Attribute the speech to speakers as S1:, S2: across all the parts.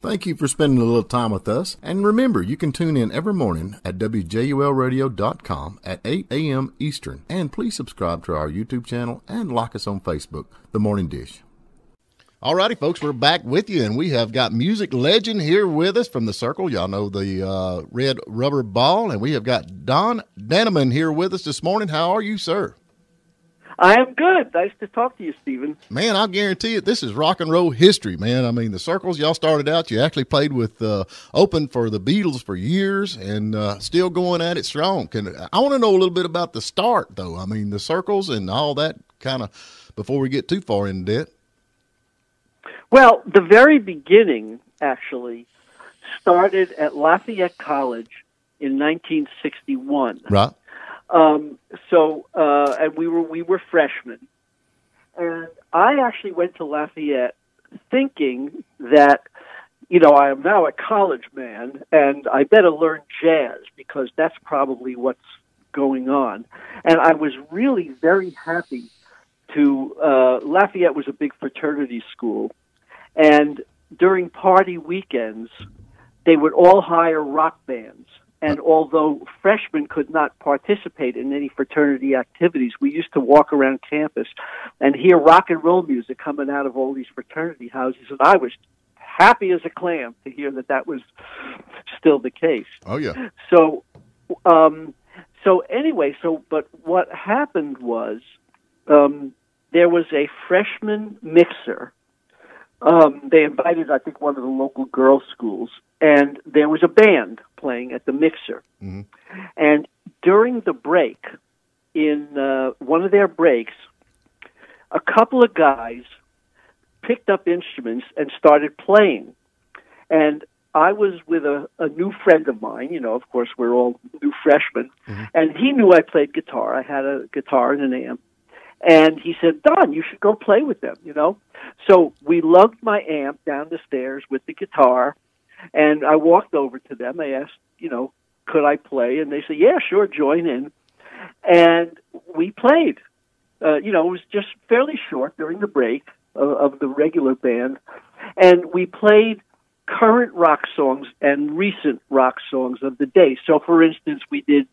S1: Thank you for spending a little time with us. And remember, you can tune in every morning at WJULradio.com at 8 a.m. Eastern. And please subscribe to our YouTube channel and like us on Facebook, The Morning Dish. All righty, folks, we're back with you, and we have got music legend here with us from the Cyrkle. Y'all know the red rubber ball, and we have got Don Dannemann here with us this morning. How are you, sir?
S2: I am good. Nice to talk to you, Stephen.
S1: Man, I guarantee it, this is rock and roll history, man. I mean, the Cyrkles, y'all started out, you actually played with, open for the Beatles for years, and still going at it strong. I want to know a little bit about the start, though. I mean, the Cyrkles and all that kind of, before we get too far into that.
S2: Well, the very beginning, actually, started at Lafayette College in 1961.
S1: Right.
S2: And we were freshmen, and I actually went to Lafayette thinking that, I am now a college man, and I better learn jazz because that's probably what's going on. And I was really very happy Lafayette was a big fraternity school, and during party weekends, they would all hire rock bands. And although freshmen could not participate in any fraternity activities, we used to walk around campus and hear rock and roll music coming out of all these fraternity houses. And I was happy as a clam to hear that was still the case.
S1: Oh, yeah.
S2: But what happened was there was a freshman mixer. They invited, I think, one of the local girls' schools, and there was a band playing at the mixer.
S1: Mm-hmm.
S2: And during the break, in one of their breaks, a couple of guys picked up instruments and started playing. And I was with a new friend of mine, of course, we're all new freshmen,
S1: mm-hmm.
S2: and he knew I played guitar. I had a guitar and an amp. And he said, Don, you should go play with them, So we lugged my amp down the stairs with the guitar, and I walked over to them. I asked, could I play? And they said, yeah, sure, join in. And we played. It was just fairly short during the break of the regular band. And we played current rock songs and recent rock songs of the day. So, for instance, we did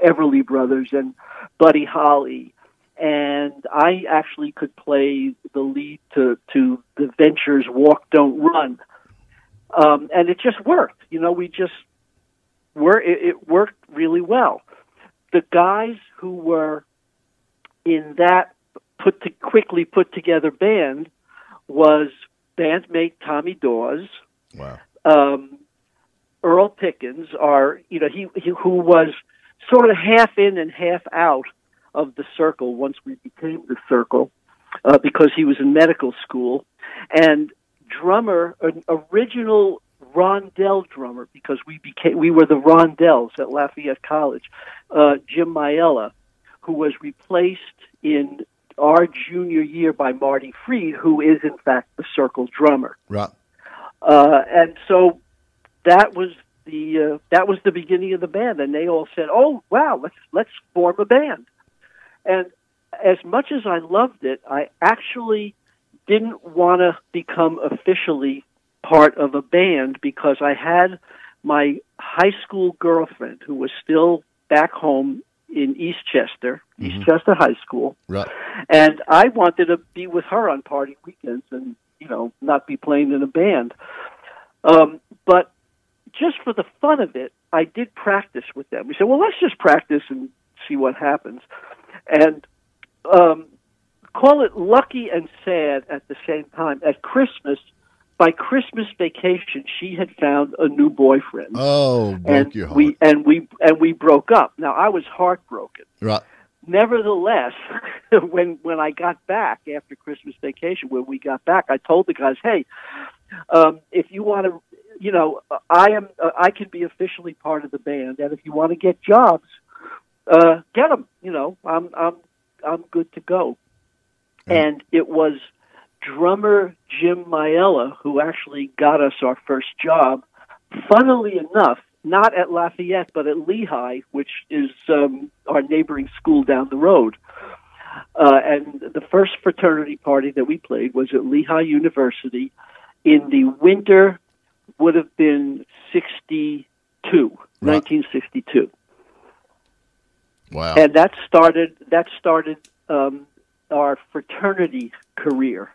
S2: Everly Brothers and Buddy Holly. And I actually could play the lead to the Ventures' Walk, Don't Run. And it just worked. It worked really well. The guys who were in that quickly put together band was bandmate Tommy Dawes.
S1: Wow.
S2: Earl Pickens, who was sort of half in and half out of the Cyrkle once we became the Cyrkle, because he was in medical school, and an original rondelle drummer, because we were the Rondells at Lafayette College, Jim Maiella, who was replaced in our junior year by Marty Freed, who is in fact the Cyrkle drummer.
S1: Right.
S2: And so that was the beginning of the band, and they all said, "Oh, wow, let's form a band." And as much as I loved it, I actually didn't want to become officially part of a band because I had my high school girlfriend who was still back home in Eastchester,
S1: mm-hmm.
S2: Eastchester High School.
S1: Right.
S2: And I wanted to be with her on party weekends and, not be playing in a band. But just for the fun of it, I did practice with them. We said, well, let's just practice and see what happens. And call it lucky and sad at the same time. At Christmas, by Christmas vacation, she had found a new boyfriend.
S1: Oh, broke your heart.
S2: We broke up. Now I was heartbroken.
S1: Right.
S2: Nevertheless, when I got back after Christmas vacation, when we got back, I told the guys, "Hey, if you want to, I can be officially part of the band, and if you want to get jobs, get them. I'm good to go." And it was drummer Jim Maiella who actually got us our first job. Funnily enough, not at Lafayette, but at Lehigh, which is our neighboring school down the road. And the first fraternity party that we played was at Lehigh University in the winter would have been 62, right. 1962.
S1: Wow.
S2: And that started our fraternity career.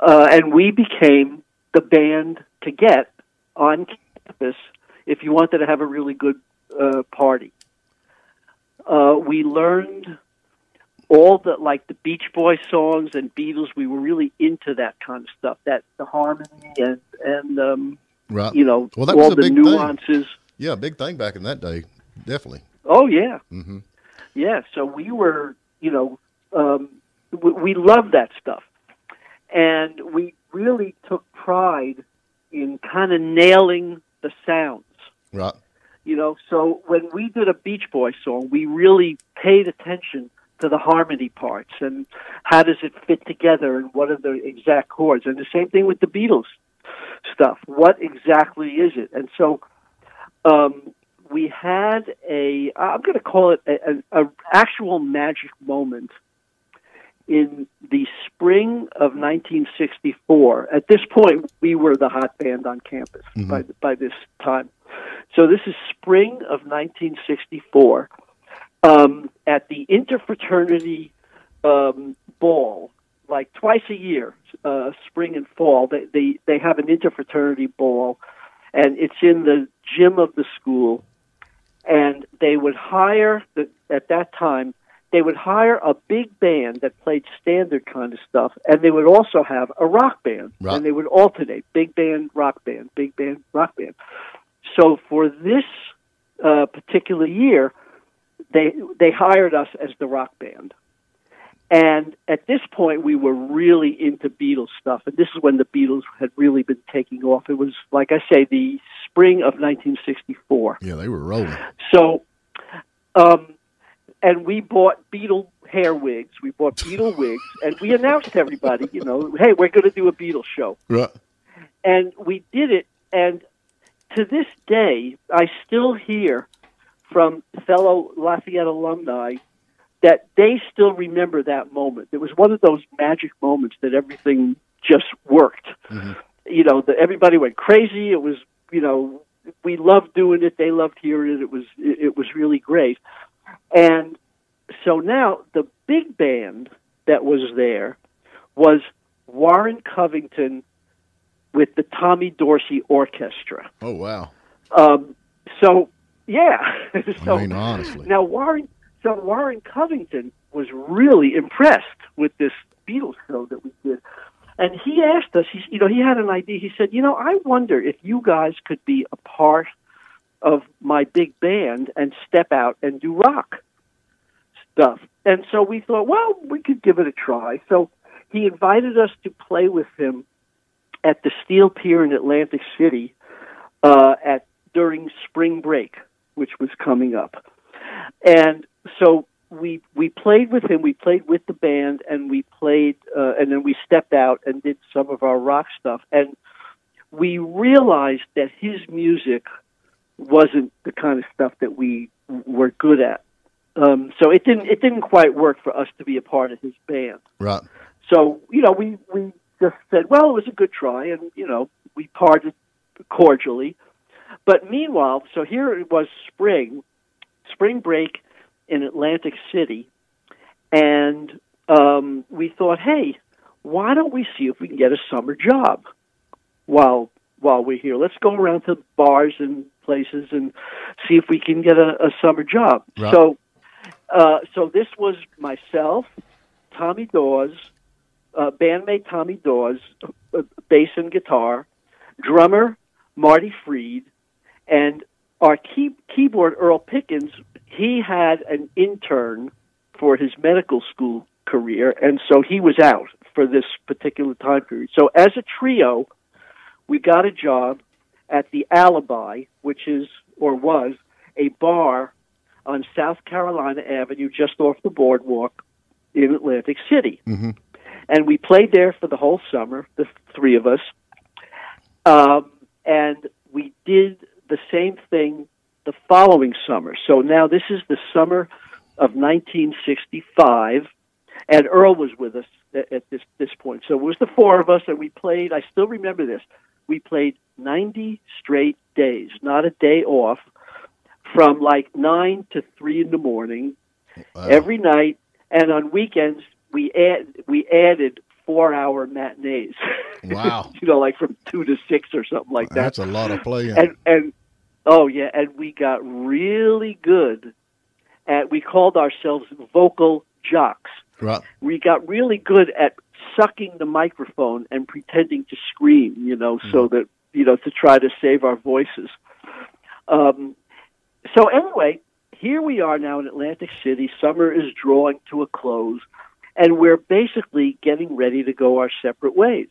S2: And we became the band to get on campus if you wanted to have a really good party. We learned all the Beach Boys songs and Beatles. We were really into that kind of stuff, the harmony and
S1: right.
S2: Well,
S1: that was
S2: all
S1: a
S2: the
S1: big
S2: nuances.
S1: Thing. Yeah, a big thing back in that day, definitely.
S2: Oh yeah,
S1: mm-hmm.
S2: Yeah. So we were, we loved that stuff, and we really took pride in kind of nailing the sounds.
S1: Right.
S2: So when we did a Beach Boys song, we really paid attention to the harmony parts and how does it fit together and what are the exact chords. And the same thing with the Beatles stuff. What exactly is it? And so we had I'm going to call it a actual magic moment in the spring of 1964. At this point, we were the hot band on campus by this time. So this is spring of 1964. At the interfraternity ball, like twice a year, spring and fall, they have an interfraternity ball, and it's in the gym of the school. And they would hire, at that time, they would hire a big band that played standard kind of stuff, and they would also have a rock band. Right. And they would alternate, big band, rock band, big band, rock band. So for this particular year, they hired us as the rock band. And at this point, we were really into Beatles stuff, and this is when the Beatles had really been taking off. It was, like I say, the spring of 1964.
S1: Yeah, they were rolling.
S2: So, and we bought Beatle hair wigs. We bought Beatle wigs, and we announced to everybody, hey, we're going to do a Beatles show.
S1: Right.
S2: And we did it, and to this day, I still hear from fellow Lafayette alumni that they still remember that moment. It was one of those magic moments that everything just worked. Mm-hmm. Everybody went crazy. It was, we loved doing it. They loved hearing it. It was really great. And so now the big band that was there was Warren Covington with the Tommy Dorsey Orchestra.
S1: Oh, wow.
S2: So, yeah.
S1: I mean, honestly.
S2: Now, Warren Covington was really impressed with this Beatles show that we did. And he asked us, he had an idea. He said, I wonder if you guys could be a part of my big band and step out and do rock stuff. And so we thought, well, we could give it a try. So he invited us to play with him at the Steel Pier in Atlantic City during spring break, which was coming up. And so we played with him, we played with the band, and we played, and then we stepped out and did some of our rock stuff. And we realized that his music wasn't the kind of stuff that we were good at. So it didn't quite work for us to be a part of his band.
S1: Right.
S2: So, we just said, well, it was a good try, and, we parted cordially. But meanwhile, so here it was spring break in Atlantic City, and we thought, hey, why don't we see if we can get a summer job while we're here? Let's go around to bars and places and see if we can get a summer job. Right. So this was myself, Tommy Dawes, bandmate Tommy Dawes, bass and guitar, drummer Marty Freed, and our keyboard, Earl Pickens. He had an intern for his medical school career, and so he was out for this particular time period. So as a trio, we got a job at the Alibi, which was a bar on South Carolina Avenue, just off the boardwalk in Atlantic City. Mm-hmm. And we played there for the whole summer, the three of us. And we did the same thing the following summer. So now this is the summer of 1965, and Earl was with us at this point. So it was the four of us, and we played, I still remember this, we played 90 straight days, not a day off, from like 9 to 3 in the morning, every night, and on weekends we added 4-hour matinees.
S3: Wow.
S2: Like from 2 to 6 or something like that.
S3: That's a lot of playing.
S2: And oh yeah, and we got really good at. We called ourselves vocal jocks.
S3: Right.
S2: We got really good at sucking the microphone and pretending to scream, so that to try to save our voices. So anyway, here we are now in Atlantic City. Summer is drawing to a close, and we're basically getting ready to go our separate ways.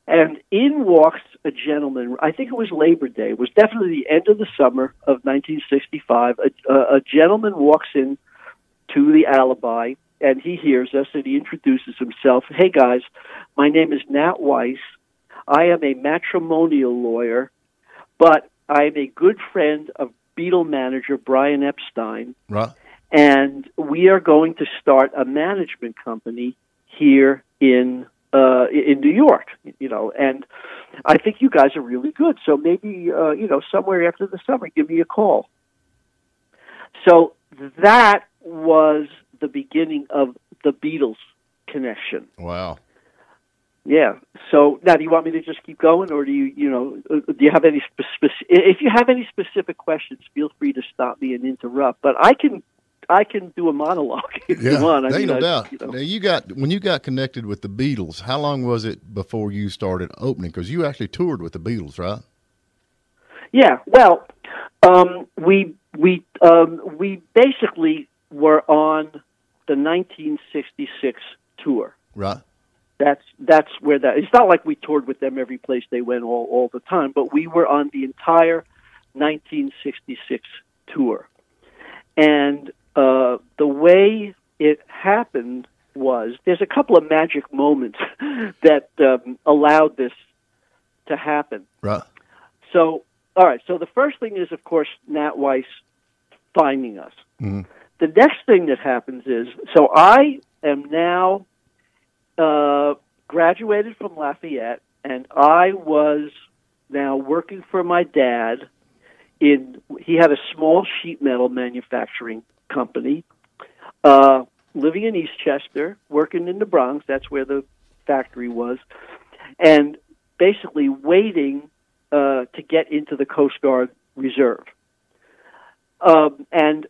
S2: And in walks a gentleman. I think it was Labor Day. It was definitely the end of the summer of 1965. A gentleman walks in to the Alibi, and he hears us, and he introduces himself. Hey, guys, my name is Nat Weiss. I am a matrimonial lawyer, but I am a good friend of Beatle manager Brian Epstein.
S3: Right. And
S2: we are going to start a management company here in New York, and I think you guys are really good. So maybe, somewhere after the summer, give me a call. So that was the beginning of the Beatles connection.
S3: Wow.
S2: Yeah. So now, do you want me to just keep going, or do do you have any if you have any specific questions, feel free to stop me and interrupt. But I can do a monologue if you want.
S3: No doubt. Now when you got connected with the Beatles, how long was it before you started opening? Because you actually toured with the Beatles, right?
S2: Yeah. Well, we basically were on the 1966 tour.
S3: Right.
S2: That's where that. It's not like we toured with them every place they went all the time, but we were on the entire 1966 tour, and the way it happened was there's a couple of magic moments that allowed this to happen.
S3: Right.
S2: So, all right. So the first thing is, of course, Nat Weiss finding us.
S3: Mm-hmm.
S2: The next thing that happens is, so I am now graduated from Lafayette, and I was now working for my dad. He had a small sheet metal manufacturing company, living in Eastchester, working in the Bronx. That's where the factory was, and basically waiting to get into the Coast Guard Reserve. And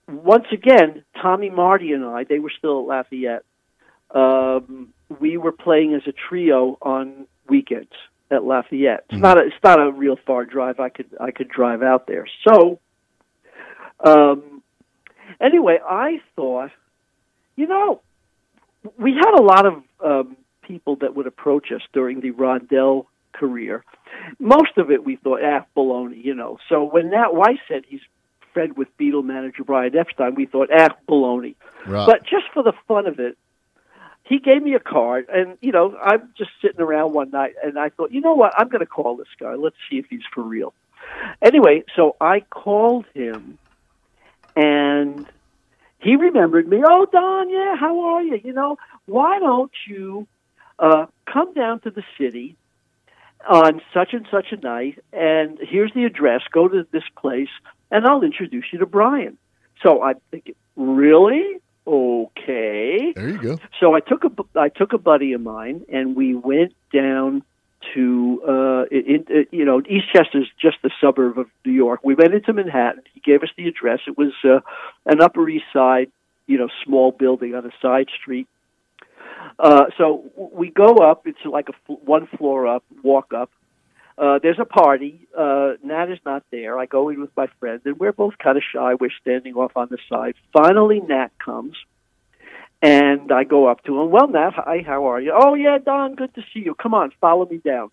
S2: once again, Tommy, Marty, and I, they were still at Lafayette. We were playing as a trio on weekends at Lafayette. It's not a real far drive. I could drive out there. So, anyway, I thought, we had a lot of people that would approach us during the Rondell career. Most of it we thought, baloney, So when Nat Weiss said he's friend with Beatle manager Brian Epstein, we thought, baloney.
S3: Right.
S2: But just for the fun of it, he gave me a card, and, I'm just sitting around one night, and I thought, you know what, I'm going to call this guy. Let's see if he's for real. Anyway, so I called him, and he remembered me. Oh, Don, yeah, how are you? Why don't you come down to the city on such and such a night, and here's the address. Go to this place, and I'll introduce you to Brian. So I'm thinking, really? Okay.
S3: There you go.
S2: So I took a buddy of mine, and we went down to Eastchester's just a suburb of New York. We went into Manhattan. He gave us the address. It was an Upper East Side, small building on a side street. So we go up. It's like one floor up. Walk up. There's a party. Nat is not there. I go in with my friend, and we're both kind of shy. We're standing off on the side. Finally, Nat comes, and I go up to him. Well, Nat, hi, how are you? Oh, yeah, Don, good to see you. Come on, follow me down.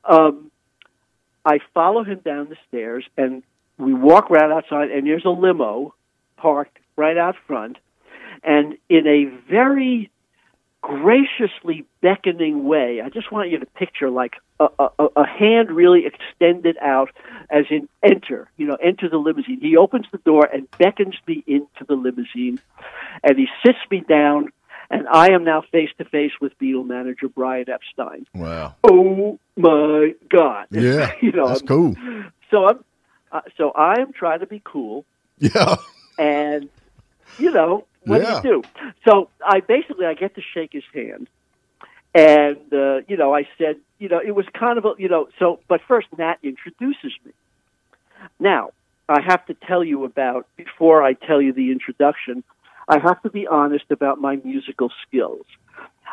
S2: I follow him down the stairs, and we walk right outside, and there's a limo parked right out front, and in a very graciously beckoning way, I just want you to picture like a hand really extended out, as in enter the limousine. He opens the door and beckons me into the limousine, and he sits me down, And I am now face-to-face with Beatle manager Brian Epstein.
S3: Wow.
S2: Oh, my God.
S3: Yeah, that's cool.
S2: So I am trying to be cool.
S3: Yeah.
S2: And, what do you do? So I get to shake his hand. And, I said, it was kind of but first Nat introduces me. Now, I have to tell you before I tell you the introduction, I have to be honest about my musical skills.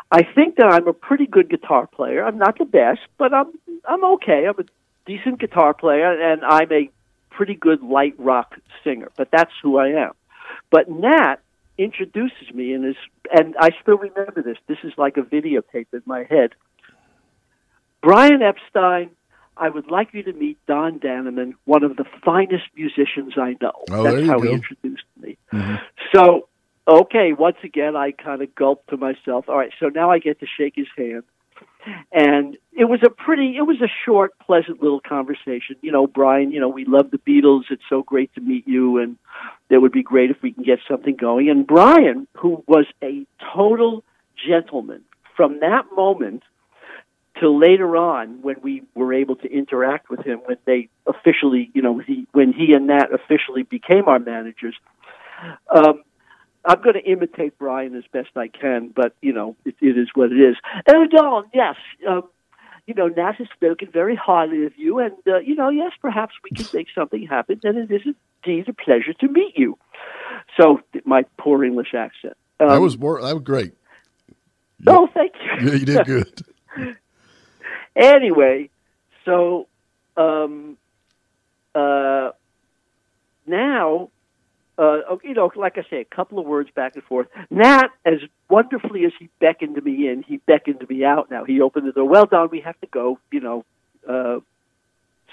S2: I think that I'm a pretty good guitar player. I'm not the best, but I'm okay. I'm a decent guitar player, and I'm a pretty good light rock singer, but that's who I am. But Nat introduces me, and I still remember this. This is like a videotape in my head. Brian Epstein, I would like you to meet Don Dannemann, one of the finest musicians I know.
S3: Oh,
S2: that's how he introduced me. Mm-hmm. So, okay, once again, I kind of gulped to myself. All right, so now I get to shake his hand. And it was a short, pleasant little conversation. Brian, we love the Beatles. It's so great to meet you, and it would be great if we can get something going. And Brian, who was a total gentleman from that moment till later on when we were able to interact with him, when they officially, when he and Nat officially became our managers, I'm going to imitate Brian as best I can, but, it is what it is. And Don, yes, Nat has spoken very highly of you, and, yes, perhaps we can make something happen, and it is indeed a pleasure to meet you. So, my poor English accent.
S3: That was great.
S2: Oh, thank you.
S3: Yeah, you did good.
S2: Anyway, so now, like I say, a couple of words back and forth. Nat, as wonderfully as he beckoned me in, he beckoned me out now. He opened the door. Well, Don, we have to go,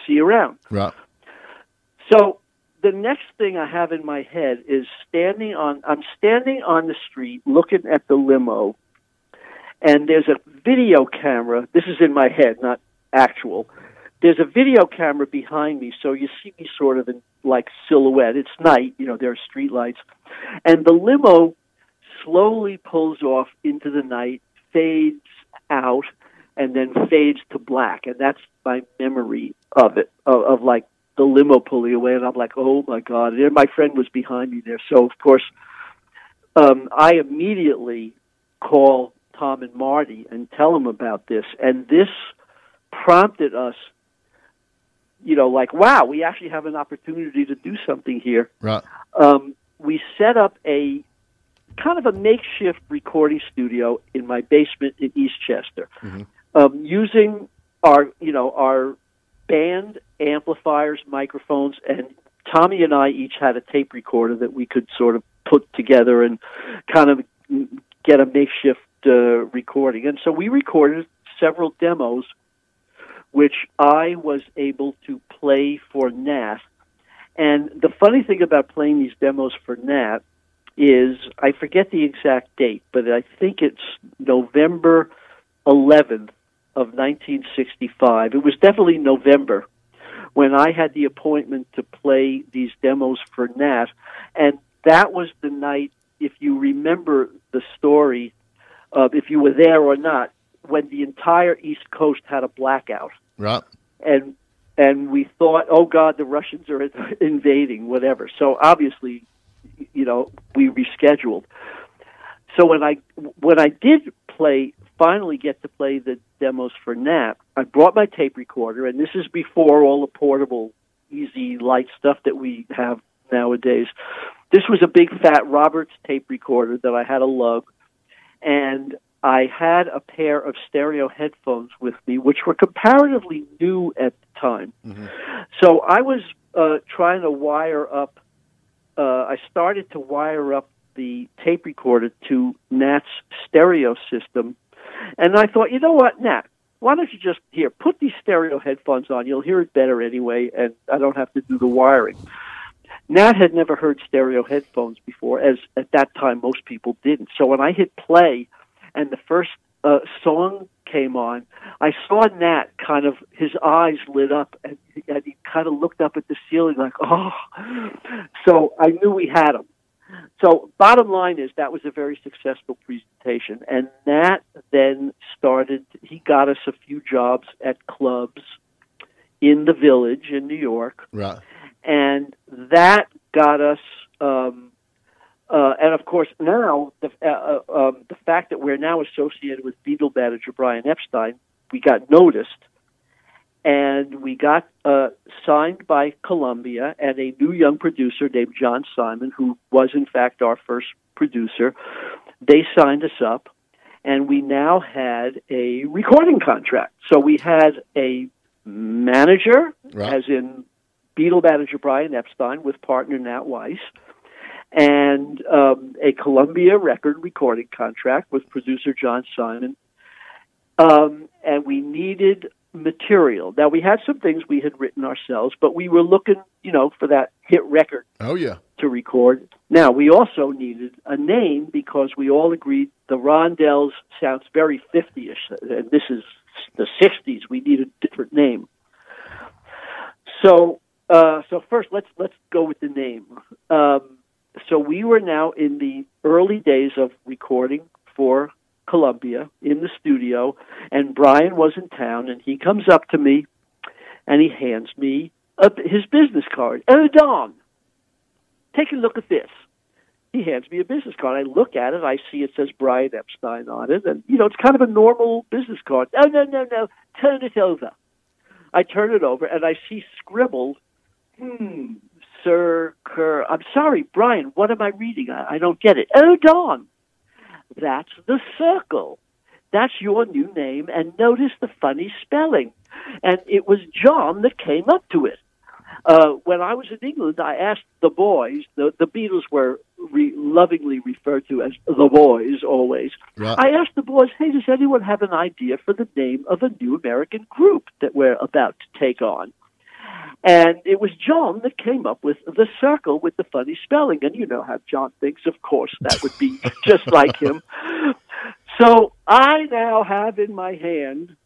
S2: see you around.
S3: Right.
S2: So the next thing I have in my head is I'm standing on the street looking at the limo, and there's a video camera. This is in my head, not actual. There's a video camera behind me, so you see me sort of in like silhouette. It's night, there are street lights. And the limo slowly pulls off into the night, fades out, and then fades to black. And that's my memory of it, of like the limo pulling away. And I'm like, oh my God. And my friend was behind me there. So, of course, I immediately call Tom and Marty and tell them about this. And this prompted us, wow, we actually have an opportunity to do something here.
S3: Right.
S2: We set up a kind of a makeshift recording studio in my basement in Eastchester, using our band amplifiers, microphones, and Tommy and I each had a tape recorder that we could sort of put together and kind of get a makeshift recording. And so we recorded several demos, which I was able to play for Nat. And the funny thing about playing these demos for Nat is, I forget the exact date, but I think it's November 11th of 1965. It was definitely November when I had the appointment to play these demos for Nat. And that was the night, if you remember the story, if you were there or not, when the entire East Coast had a blackout.
S3: Right.
S2: And we thought, oh God, the Russians are invading, whatever. So obviously, we rescheduled. So when I did finally get to play the demos for Nat, I brought my tape recorder, and this is before all the portable, easy, light stuff that we have nowadays. This was a big, fat Roberts tape recorder that I had a lug, and I had a pair of stereo headphones with me, which were comparatively new at the time. Mm-hmm. So I was trying to wire up, I started to wire up the tape recorder to Nat's stereo system. And I thought, you know what, Nat, why don't you just, put these stereo headphones on. You'll hear it better anyway, and I don't have to do the wiring. Nat had never heard stereo headphones before, as at that time most people didn't. So when I hit play and the first song came on, I saw Nat kind of, his eyes lit up, and he kind of looked up at the ceiling like, oh. So I knew we had him. So bottom line is that was a very successful presentation, and that then started, he got us a few jobs at clubs in the Village in New York.
S3: Right.
S2: And that got us, and of course now, the fact that we're now associated with Beatle manager Brian Epstein, we got noticed, and we got signed by Columbia, and a new young producer named John Simon, who was in fact our first producer. They signed us up, and we now had a recording contract. So we had a manager,
S3: right,
S2: as in Beatle manager Brian Epstein with partner Nat Weiss, and a Columbia record recording contract with producer John Simon. And we needed material. Now, we had some things we had written ourselves, but we were looking, for that hit record to record. Now, we also needed a name because we all agreed the Rondells sounds very 50-ish, and this is the 60s. We need a different name. So first, let's go with the name. So we were now in the early days of recording for Columbia in the studio, and Brian was in town, and he comes up to me, and he hands me his business card. "Oh, Don, take a look at this." He hands me a business card. I look at it. I see it says Brian Epstein on it, and, it's kind of a normal business card. "Oh, no, turn it over." I turn it over, and I see scribbled, Cyrkle. I'm sorry, Brian, what am I reading? I don't get it. "Oh, Don, that's the Cyrkle. That's your new name, and notice the funny spelling." And it was John that came up to it. When I was in England, I asked the boys, the Beatles were lovingly referred to as the boys always.
S3: Right.
S2: I asked the boys, "Hey, does anyone have an idea for the name of a new American group that we're about to take on?" And it was John that came up with the Cyrkle with the funny spelling. And you know how John thinks, of course, that would be just like him. So I now have in my hand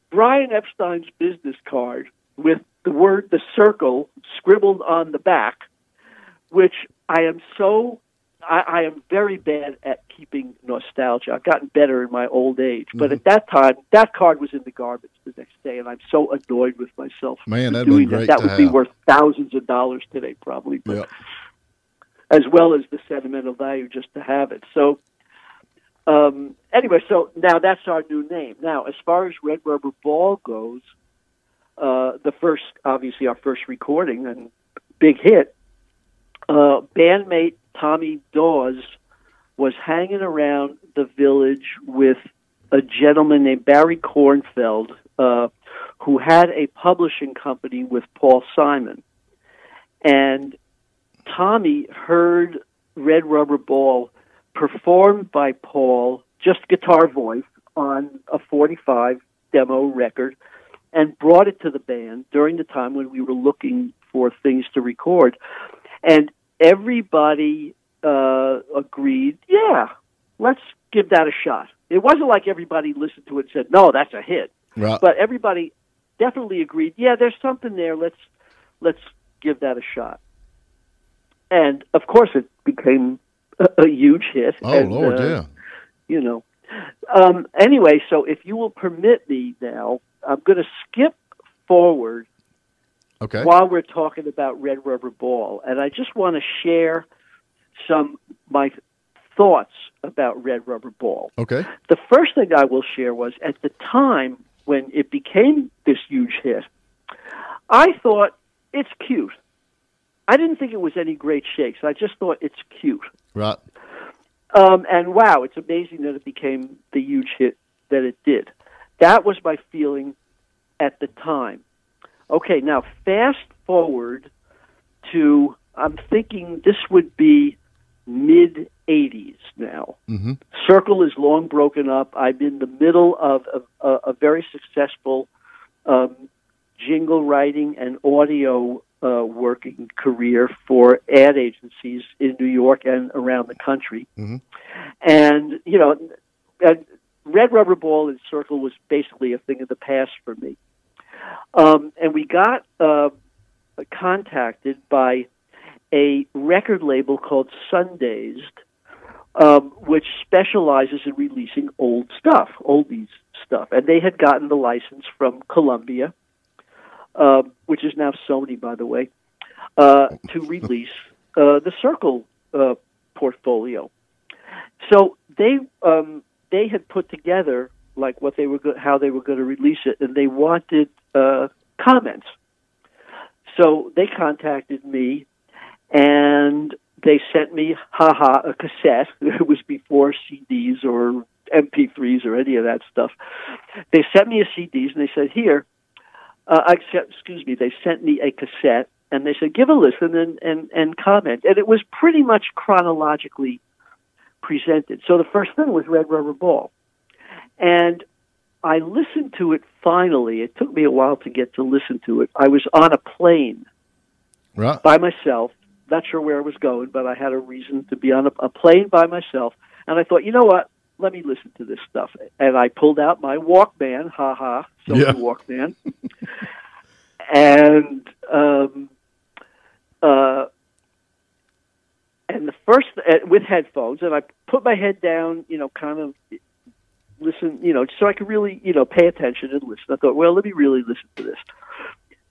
S2: Brian Epstein's business card with the word "the Cyrkle" scribbled on the back, which I am very bad at keeping nostalgia. I've gotten better in my old age. But at that time, that card was in the garbage the next day, and I'm so annoyed with myself
S3: Man,
S2: for
S3: that'd
S2: doing
S3: been great
S2: that. That
S3: to
S2: would be
S3: have.
S2: worth thousands of dollars today, probably. But
S3: Yep.
S2: as well as the sentimental value just to have it. So anyway, so now that's our new name. Now, as far as Red Rubber Ball goes, obviously our first recording and big hit, bandmate Tom Dawes was hanging around the Village with a gentleman named Barry Kornfeld, who had a publishing company with Paul Simon. And Tommy heard Red Rubber Ball performed by Paul, just guitar voice, on a 45 demo record, and brought it to the band during the time when we were looking for things to record. And everybody agreed, yeah, let's give that a shot. It wasn't like everybody listened to it and said, no, that's a hit.
S3: Right.
S2: But everybody definitely agreed, yeah, there's something there, let's give that a shot. And, of course, it became a huge hit.
S3: Oh,
S2: and,
S3: Lord, yeah.
S2: You know. Anyway, so if you will permit me now, I'm going to skip forward while we're talking about Red Rubber Ball. And I just want to share my thoughts about Red Rubber Ball.
S3: Okay.
S2: The first thing I will share was, at the time when it became this huge hit, I thought, it's cute. I didn't think it was any great shakes. I just thought it's cute.
S3: Right.
S2: And wow, it's amazing that it became the huge hit that it did. That was my feeling at the time. Okay, now fast forward to, I'm thinking this would be mid-'80s now.
S3: Mm-hmm.
S2: Cyrkle is long broken up. I'm in the middle of a very successful jingle writing and audio working career for ad agencies in New York and around the country.
S3: Mm-hmm.
S2: And, you know, Red Rubber Ball and Cyrkle was basically a thing of the past for me. And we got contacted by a record label called Sundazed, which specializes in releasing old stuff, oldies stuff. And they had gotten the license from Columbia, which is now Sony, by the way, to release the Cyrkle portfolio. So they had put together like what they were how they were going to release it, and they wanted comments. So they contacted me, and they sent me, a cassette. It was before CDs or MP3s or any of that stuff. They sent me a CDs, and they said, here, they sent me a cassette, and they said, give a listen and comment. And it was pretty much chronologically presented. So the first thing was Red Rubber Ball. And I listened to it finally. It took me a while to get to listen to it. I was on a plane by myself. Not sure where I was going, but I had a reason to be on a plane by myself. And I thought, you know what? Let me listen to this stuff. And I pulled out my Walkman, Walkman. And the first, with headphones, and I put my head down, kind of listen, so I could really, pay attention and listen. I thought, well, let me really listen to this.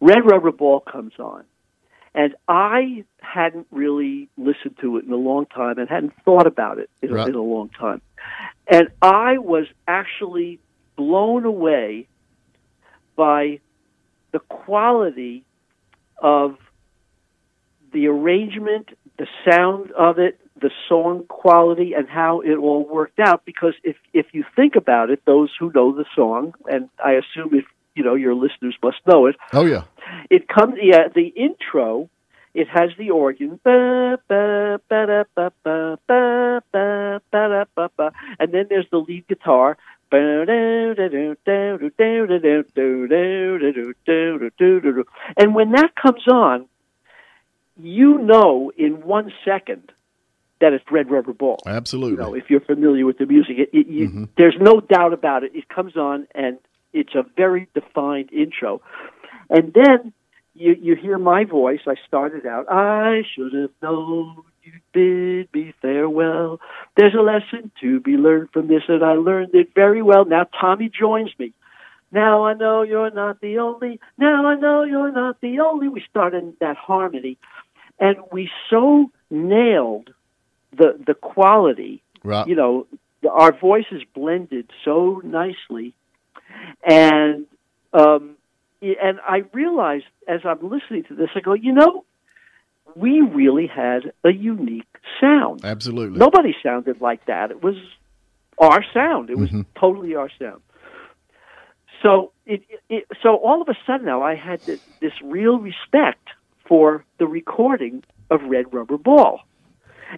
S2: Red Rubber Ball comes on. And I hadn't really listened to it in a long time and hadn't thought about it in a long time. And I was actually blown away by the quality of the arrangement, the sound of it, the song quality, and how it all worked out. Because if you think about it, those who know the song, and I assume if your listeners must know it.
S3: Oh yeah.
S2: It comes, the intro, it has the organ, and then there's the lead guitar, and when that comes on, in 1 second that it's Red Rubber Ball.
S3: Absolutely.
S2: If you're familiar with the music, there's no doubt about it. It comes on, and it's a very defined intro. And then you hear my voice. I started out, I should have known you bid me farewell. There's a lesson to be learned from this, and I learned it very well. Now Tommy joins me. Now I know you're not the only. Now I know you're not the only. We started that harmony, and we so nailed the quality.
S3: Right.
S2: Our voices blended so nicely. And I realized as I'm listening to this, I go, we really had a unique sound.
S3: Absolutely.
S2: Nobody sounded like that. It was our sound. It was totally our sound. So so all of a sudden now I had this real respect for the recording of Red Rubber Ball.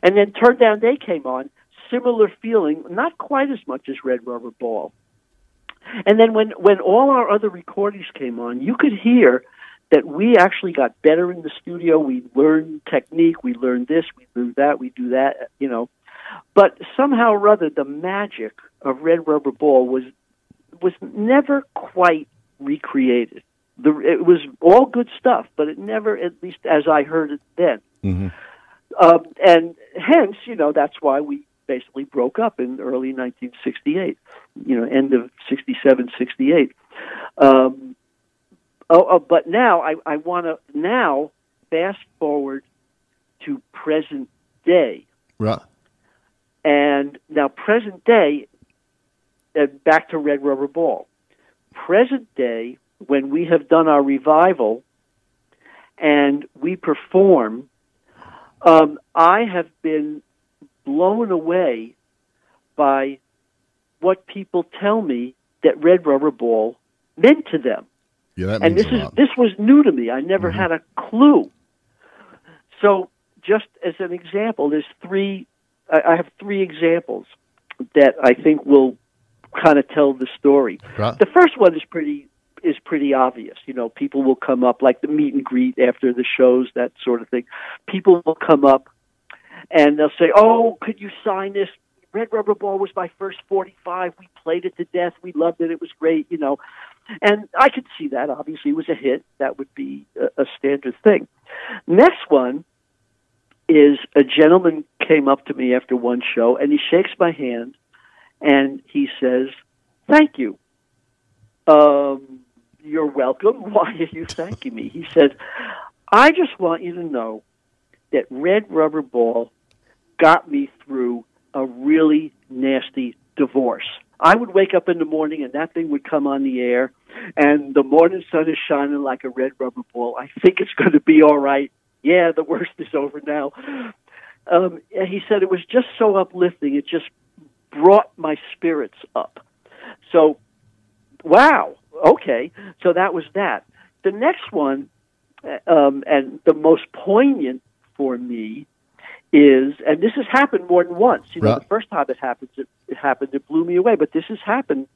S2: And then Turn Down Day came on, similar feeling, not quite as much as Red Rubber Ball. And then when all our other recordings came on, you could hear that we actually got better in the studio. We learned technique. We learned this. We learned that. We do that, But somehow or other, the magic of Red Rubber Ball was never quite recreated. It was all good stuff, but it never, at least as I heard it then. Mm-hmm. And hence, that's why we basically broke up in early 1968, end of 67, 68. But now I want to now fast forward to present day.
S3: Right.
S2: And now present day, back to Red Rubber Ball. Present day, when we have done our revival and we perform, I have been blown away by what people tell me that Red Rubber Ball meant to them.
S3: Yeah, that means
S2: and this was new to me. I never had a clue. So, just as an example, I have three examples that I think will kind of tell the story.
S3: Right.
S2: The first one is pretty obvious. People will come up, like the meet and greet after the shows, that sort of thing. People will come up and they'll say, "Oh, could you sign this? Red Rubber Ball was my first 45. We played it to death. We loved it. It was great." And I could see that. Obviously, it was a hit. That would be a standard thing. Next one is a gentleman came up to me after one show, and he shakes my hand, and he says, "Thank you." You're welcome. Why are you thanking me? He said, "I just want you to know that Red Rubber Ball got me through a really nasty divorce. I would wake up in the morning and that thing would come on the air, and the morning sun is shining like a red rubber ball. I think it's going to be all right. Yeah, the worst is over now." And he said it was just so uplifting. It just brought my spirits up. So, wow. Okay. So that was that. The next one, and the most poignant for me, is, and this has happened more than once. You know,
S3: right.
S2: The first time it happened, it blew me away. But this has happened,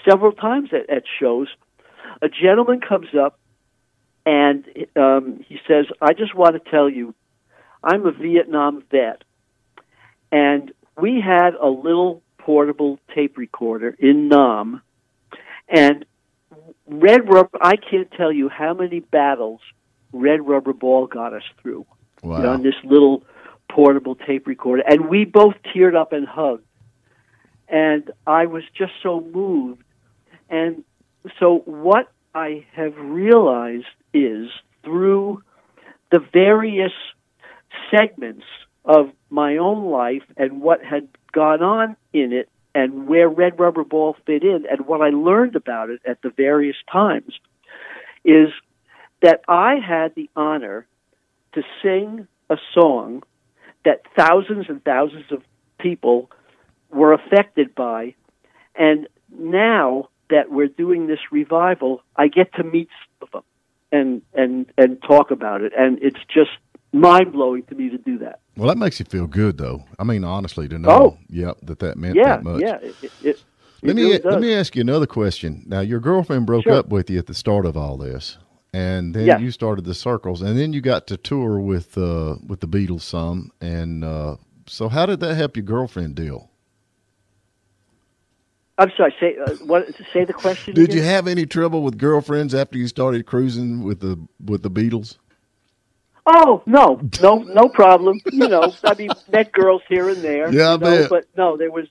S2: several times at shows. A gentleman comes up and he says, "I just want to tell you, I'm a Vietnam vet, and we had a little portable tape recorder in Nam, and Red Rubber, I can't tell you how many battles Red Rubber Ball got us through."
S3: Wow.
S2: On this little portable tape recorder. And we both teared up and hugged. And I was just so moved. And so what I have realized is, through the various segments of my own life and what had gone on in it and where Red Rubber Ball fit in and what I learned about it at the various times, is that I had the honor to sing a song that thousands and thousands of people were affected by. And now that we're doing this revival, I get to meet some of them and talk about it. And it's just mind-blowing to me to do that.
S3: Well, that makes you feel good, though. I mean, honestly, to know that meant that much.
S2: Yeah,
S3: Let
S2: really
S3: me ask you another question. Now, your girlfriend broke
S2: Sure.
S3: up with you at the start of all this. And then you started the Cyrkles, and then you got to tour with the Beatles some. And so, how did that help your girlfriend deal?
S2: I'm sorry. Say the question.
S3: Did
S2: again?
S3: you have any trouble with girlfriends after you started cruising with the Beatles?
S2: Oh no problem. I mean, met girls here and there.
S3: Yeah, I bet.
S2: But no, there was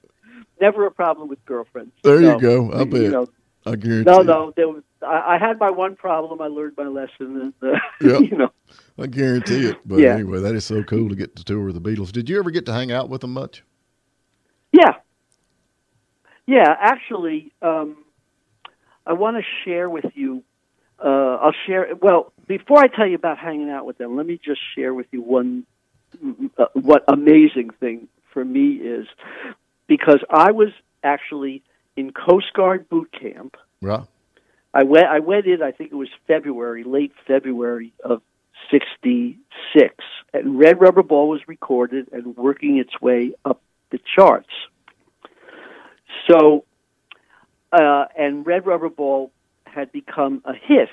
S2: never a problem with girlfriends.
S3: There you go. I bet. I guarantee.
S2: No, there was. I had my one problem. I learned my lesson, and
S3: I guarantee it. But anyway, that is so cool to get to tour with the Beatles. Did you ever get to hang out with them much?
S2: Yeah. Actually, I want to share with you. I'll share. Well, before I tell you about hanging out with them, let me just share with you what amazing thing for me is, because I was actually in Coast Guard boot camp.
S3: Right.
S2: I went in, I think it was late February of '66, and Red Rubber Ball was recorded and working its way up the charts. So, and Red Rubber Ball had become a hit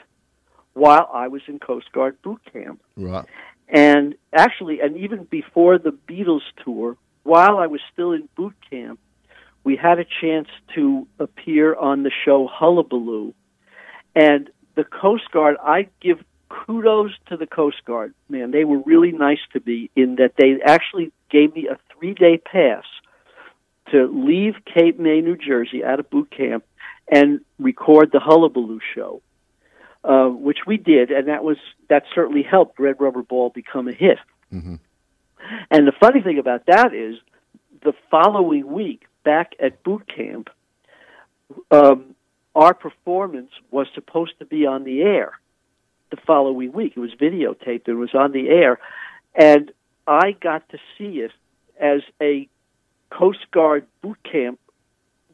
S2: while I was in Coast Guard boot camp.
S3: Right.
S2: And actually, and even before the Beatles tour, while I was still in boot camp, we had a chance to appear on the show Hullabaloo. And the Coast Guard, I give kudos to the Coast Guard. Man, they were really nice to me in that they actually gave me a 3-day pass to leave Cape May, New Jersey, out of boot camp and record the Hullabaloo show, which we did, and that certainly helped Red Rubber Ball become a hit.
S3: Mm-hmm.
S2: And the funny thing about that is, the following week, back at boot camp, our performance was supposed to be on the air the following week. It was videotaped. It was on the air. And I got to see it as a Coast Guard boot camp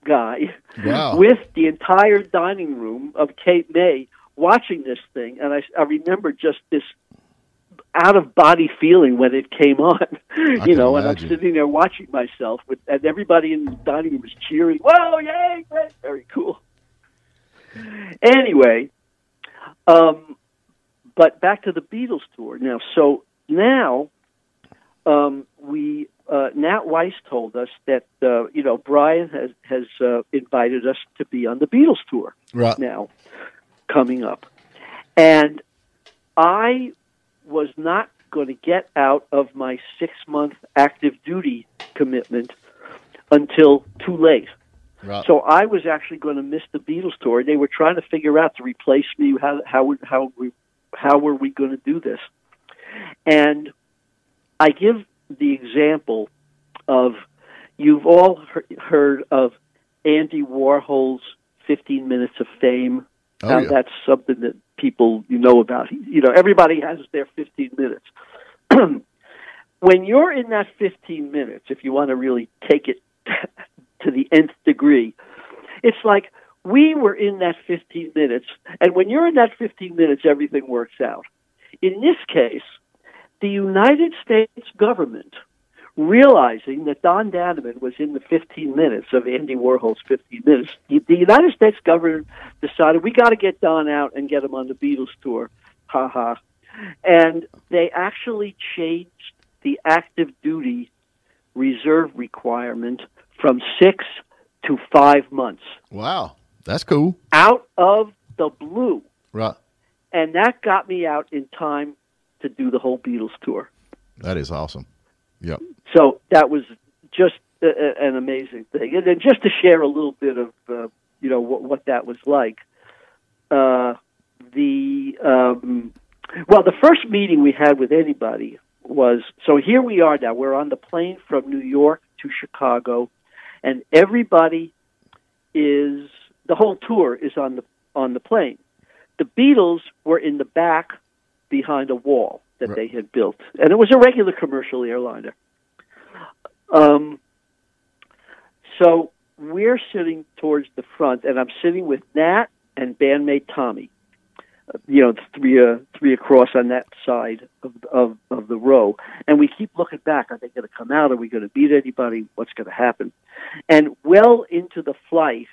S2: guy.
S3: Wow.
S2: With the entire dining room of Cape May watching this thing. And I remember just this out-of-body feeling when it came on, and I'm sitting there watching myself, and everybody in the dining room was cheering, "Whoa, yay, great, very cool." Anyway, but back to the Beatles tour now. So now, Nat Weiss told us that Brian has invited us to be on the Beatles tour now, coming up, and I was not going to get out of my 6-month active duty commitment until too late.
S3: Right.
S2: So I was actually going to miss the Beatles tour. They were trying to figure out to replace me. How were we going to do this? And I give the example of, you've all heard of Andy Warhol's 15 Minutes of Fame.
S3: Yeah.
S2: That's something that people about. Everybody has their 15 minutes. When you're in that 15 minutes, if you want to really take it to the nth degree, it's like we were in that 15 minutes, and when you're in that 15 minutes, everything works out. In this case, the United States government, realizing that Don Dannemann was in the 15 minutes of Andy Warhol's 15 minutes, the United States government decided, we got to get Don out and get him on the Beatles tour. Ha ha. And they actually changed the active duty reserve requirement from 6 to 5 months.
S3: Wow, that's cool.
S2: Out of the blue.
S3: Right.
S2: And that got me out in time to do the whole Beatles tour.
S3: That is awesome. Yep.
S2: So that was just an amazing thing. And then just to share a little bit of, what that was like. The first meeting we had with anybody was, so here we are now. We're on the plane from New York to Chicago, and everybody the whole tour is on the plane. The Beatles were in the back behind a wall that they had built, and it was a regular commercial airliner. So we're sitting towards the front, and I'm sitting with Nat and bandmate Tommy. Three across on that side of the row, and we keep looking back. Are they going to come out? Are we going to beat anybody? What's going to happen? And well into the flight,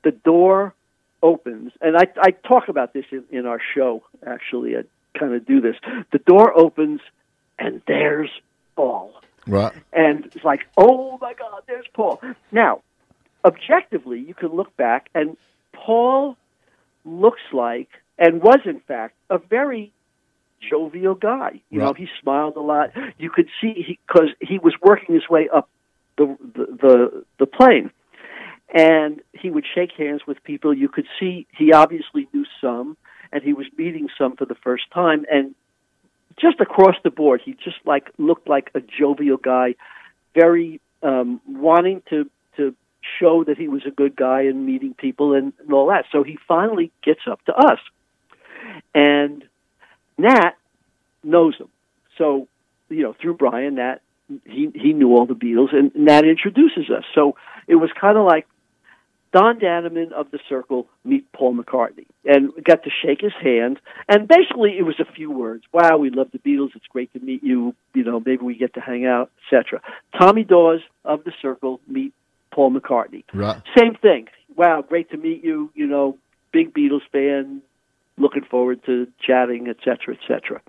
S2: the door opens, and I talk about this in our show. Actually, I kind of do this. The door opens, and there's Paul.
S3: Right.
S2: And it's like, oh my God, there's Paul. Now, objectively, you can look back, and Paul looks like, and was in fact, a very jovial guy. You know, he smiled a lot. You could see because he was working his way up the plane, and he would shake hands with people. You could see he obviously knew some, and he was meeting some for the first time. And just across the board, he just looked like a jovial guy, very wanting to show that he was a good guy and meeting people and all that. So he finally gets up to us. And Nat knows him. So, through Brian, Nat, he knew all the Beatles, and Nat introduces us. So it was kind of like Don Dannemann of the Cyrkle meet Paul McCartney. And we got to shake his hand. And basically it was a few words. Wow, we love the Beatles. It's great to meet you. Maybe we get to hang out, etc. Tommy Dawes of the Cyrkle meet Paul McCartney.
S3: Right.
S2: Same thing. Wow, great to meet you. Big Beatles fan. Looking forward to chatting, etc., etc.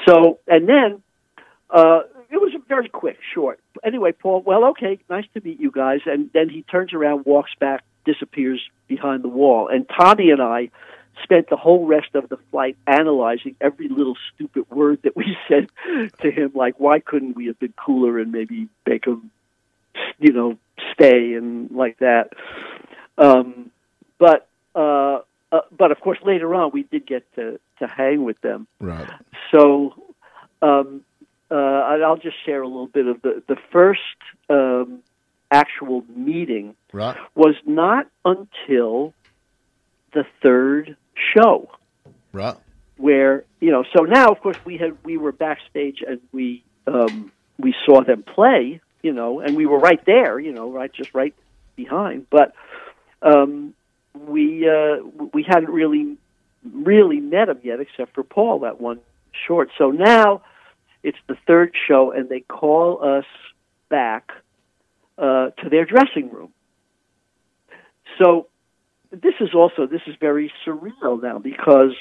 S2: So, and then it was very quick, short. Anyway, Paul, well, okay, nice to meet you guys. And then he turns around, walks back, disappears behind the wall. And Tommy and I spent the whole rest of the flight analyzing every little stupid word that we said to him, like, why couldn't we have been cooler and maybe make him, stay and like that. But of course, later on, we did get to hang with them.
S3: Right.
S2: So I'll just share a little bit of the first actual meeting.
S3: Right.
S2: Was not until the third show.
S3: Right.
S2: Where so now of course we were backstage and we saw them play, and we were right there, right behind, but. We hadn't really met him yet, except for Paul, that one short. So now it's the third show, and they call us back to their dressing room. So this is very surreal now because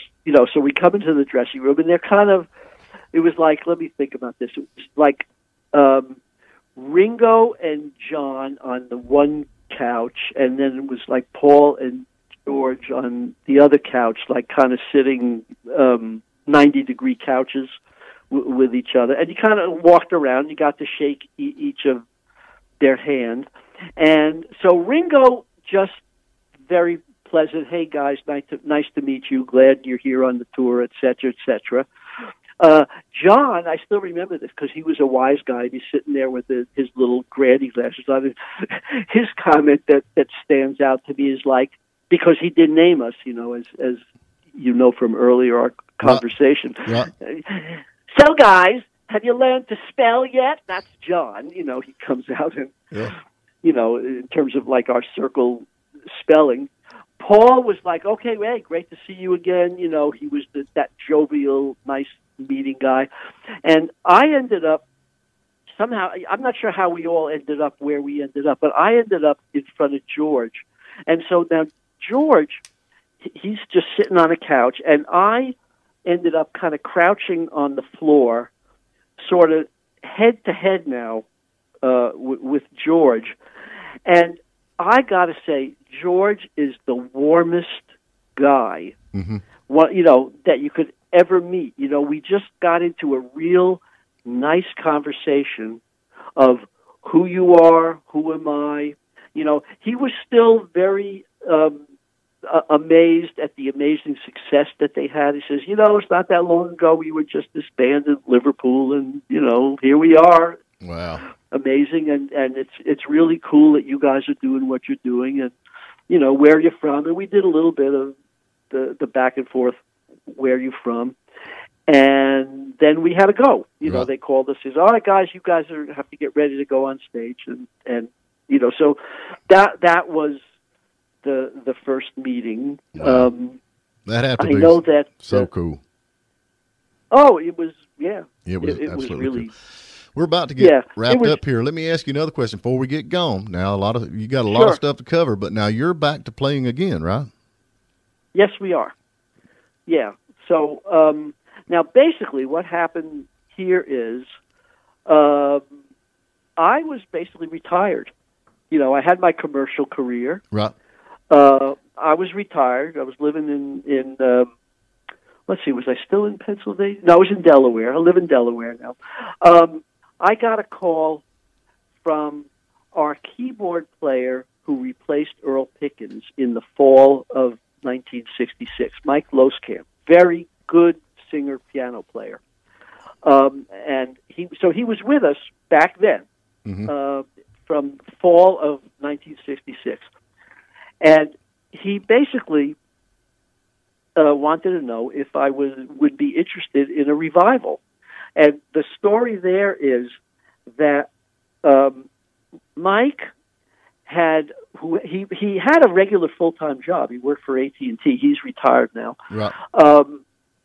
S2: so we come into the dressing room, and they're it was like, let me think about this. It was like Ringo and John on the one couch, and then it was like Paul and George on the other couch, like kind of sitting 90-degree couches, with each other, and you kind of walked around. You got to shake each of their hand, and so Ringo just very pleasant. Hey guys, nice to meet you. Glad you're here on the tour, etc., etc. John, I still remember this because he was a wise guy. He's sitting there with his little granny glasses on. His comment that stands out to me is like, because he did name us, as you know from earlier our conversation.
S3: Yeah.
S2: So guys, have you learned to spell yet? That's John. He comes out and, in terms of like our Cyrkle spelling. Paul was like, okay, hey, great to see you again. He was that jovial, nice meeting guy. And I ended up somehow, I'm not sure how we all ended up where we ended up, but I ended up in front of George. And so now George, he's just sitting on a couch, and I ended up kind of crouching on the floor, sort of head to head now with George. And I got to say, George is the warmest guy, that you could ever meet. We just got into a real nice conversation of who you are, who am I. He was still very amazed at the amazing success that they had. He says, it's not that long ago we were just this band in Liverpool, and here we are.
S3: Wow.
S2: Amazing, and it's really cool that you guys are doing what you're doing, and where you're from. And we did a little bit of the back and forth, where you from, and then we had to go.
S3: Right.
S2: They called us, says, all right, guys, you guys have to get ready to go on stage, and so that was the first meeting.
S3: Wow. That had to be so cool.
S2: Oh, it was, yeah.
S3: It was
S2: absolutely
S3: was really
S2: cool.
S3: We're about to get wrapped up here. Let me ask you another question before we get going. Now, you got a lot of stuff to cover, but now you're back to playing again, right?
S2: Yes, we are. Yeah. So now, basically, what happened here is I was basically retired. I had my commercial career.
S3: Right.
S2: I was retired. I was living in let's see, was I still in Pennsylvania? No, I was in Delaware. I live in Delaware now. I got a call from our keyboard player who replaced Earl Pickens in the fall of 1966, Mike Loskamp, very good singer, piano player. And he was with us back then, from fall of 1966. And he basically wanted to know if I would be interested in a revival. And the story there is that Mike had he had a regular full-time job. He worked for AT&T. He's retired now.
S3: Right.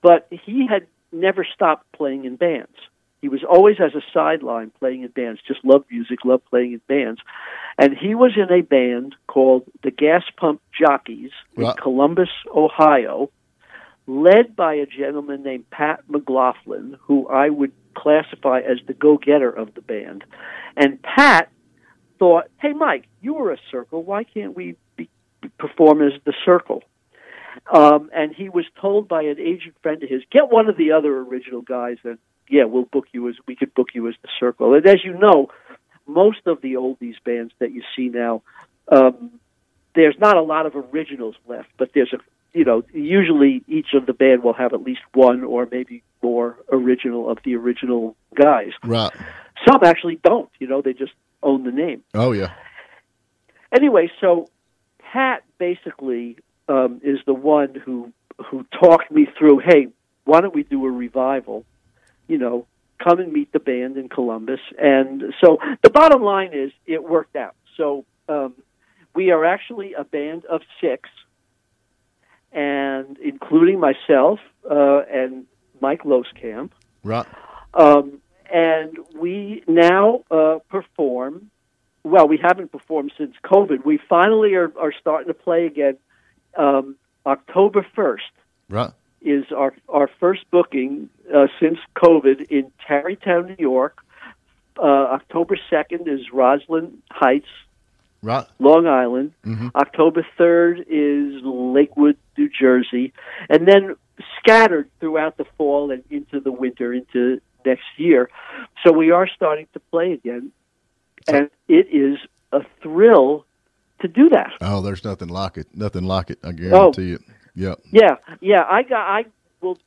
S2: But he had never stopped playing in bands. He was always as a sideline playing in bands, just loved music, loved playing in bands. And he was in a band called the Gas Pump Jockeys in Columbus, Ohio, led by a gentleman named Pat McLaughlin, who I would classify as the go-getter of the band. And Pat thought, hey, Mike, you were a Cyrkle. Why can't we perform as the Cyrkle? And he was told by an agent friend of his, get one of the other original guys, and we could book you as the Cyrkle. And as you know, most of the oldies bands that you see now, there's not a lot of originals left, but there's usually each of the band will have at least one or maybe more original of the original guys.
S3: Right.
S2: Some actually don't, they just own the name.
S3: Oh, yeah.
S2: Anyway, so Pat basically is the one who talked me through, hey, why don't we do a revival? Come and meet the band in Columbus. And so the bottom line is it worked out. So we are actually a band of 6, and including myself and Mike Loskamp.
S3: Right.
S2: And we now perform. Well, we haven't performed since COVID. We finally are starting to play again. October 1st
S3: right.
S2: is our first booking since COVID in Tarrytown, New York. October 2nd is Roslyn Heights,
S3: right.
S2: Long Island.
S3: Mm-hmm.
S2: October 3rd is Lakewood, New Jersey. And then scattered throughout the fall and into the winter, into next year. So we are starting to play again, and it is a thrill to do that.
S3: Oh, there's nothing like it. Nothing like it. I guarantee it. Yep.
S2: Yeah. I will,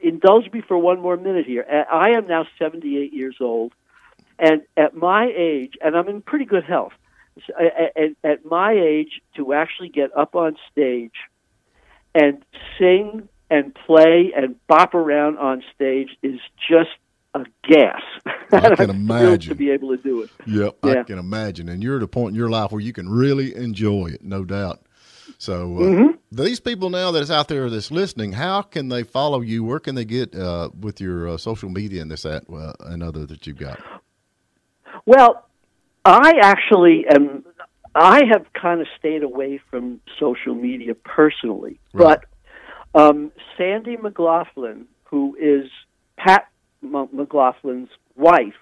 S2: indulge me for one more minute here. I am now 78 years old, and at my age, and I'm in pretty good health. At my age, to actually get up on stage and sing and play and bop around on stage is just a gas.
S3: I can imagine.
S2: To be able to do it.
S3: Yep, yeah. I can imagine. And you're at a point in your life where you can really enjoy it, no doubt. So these people now that's out there that's listening, how can they follow you? Where can they get with your social media and this, that, and other that you've got? Well,
S2: I have kind of stayed away from social media personally, right. But Sandy McLaughlin, who is Pat McLaughlin's wife,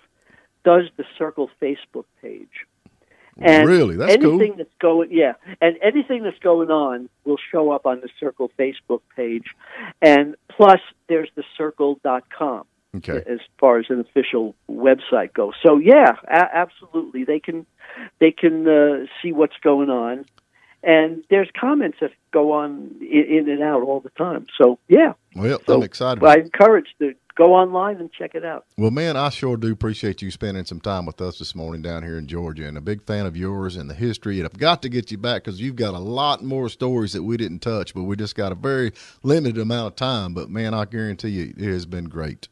S2: does the Cyrkle Facebook page. And
S3: really, that's
S2: anything
S3: cool.
S2: That's anything that's going on will show up on the Cyrkle Facebook page, and plus there's the Cyrkle.com.
S3: Okay.
S2: As far as an official website goes. So yeah, absolutely. They can see what's going on, and there's comments that go on in and out all the time. So yeah.
S3: Well, I'm excited.
S2: I encourage to go online and check it out.
S3: Well, man, I sure do appreciate you spending some time with us this morning down here in Georgia, and a big fan of yours and the history. And I've got to get you back because you've got a lot more stories that we didn't touch, but we just got a very limited amount of time. But man, I guarantee you it has been great.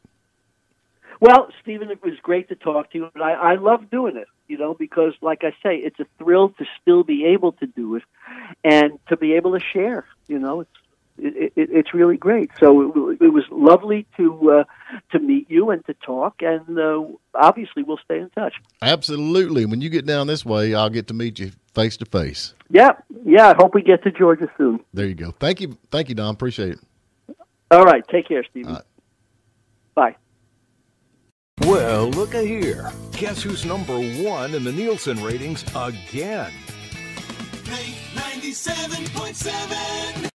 S2: Well, Stephen, it was great to talk to you. And I love doing it, because, like I say, it's a thrill to still be able to do it and to be able to share. It's really great. So it was lovely to meet you and to talk, and obviously we'll stay in touch.
S3: Absolutely. When you get down this way, I'll get to meet you face to face.
S2: Yeah. I hope we get to Georgia soon.
S3: There you go. Thank you, Don. Appreciate it.
S2: All right. Take care, Stephen.
S3: Right.
S2: Bye.
S4: Well, look here. Guess who's number one in the Nielsen ratings again?
S5: 97.7